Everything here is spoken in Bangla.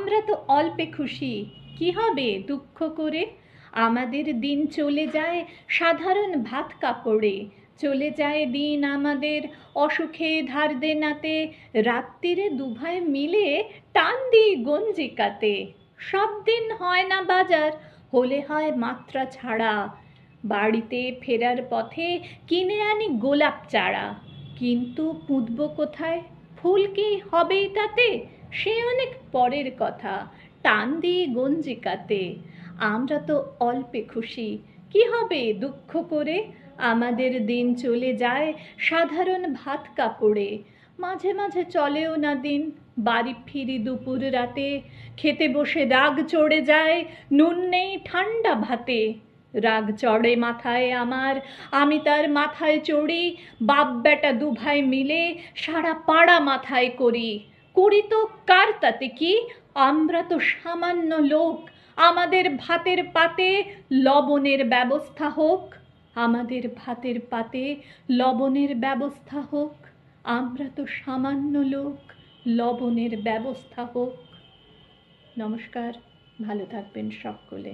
আমরা তো অল্পে খুশি, কি হবে দুঃখ করে? আমাদের দিন চলে যায় সাধারণ ভাত কাপড়ে, চলে যায় দিন আমাদের অসুখে ধার দেনাতে, রাত্রিরে দুভাই মিলে টান দিই গঞ্জিকাতে। সব দিন হয় না বাজার, হলে হয় মাত্রা ছাড়া, বাড়িতে ফেরার পথে কিনে আনি গোলাপ চারা। কিন্তু পুঁতব কোথায়, ফুল কি হবেই তাতে, সে অনেক পরের কথা, টান দিই গঞ্জিকাতে। আমরা তো অল্পে খুশি, কি হবে দুঃখ করে? আমাদের দিন চলে যায় সাধারণ ভাত কাপড়ে, মাঝে মাঝে চলেও না দিন, বাড়ি ফিরি দুপুর রাতে, খেতে বসে রাগ চড়ে যায়, নুন নেই ঠান্ডা ভাতে। রাগ চড়ে মাথায় আমার, আমি তার মাথায় চড়ি, বাপ বেটা দুভাই মিলে সারা পাড়া মাথায় করি। করি তো কার তাতে কি, আমরা তো সামান্য লোক, আমাদের ভাতের পাতে লবণের ব্যবস্থা হোক। আমাদের ভাতের পাতে লবণের ব্যবস্থা হোক। আমরা তো সামান্য লোক, লবণের ব্যবস্থা হোক। নমস্কার, ভালো থাকবেন সকলে।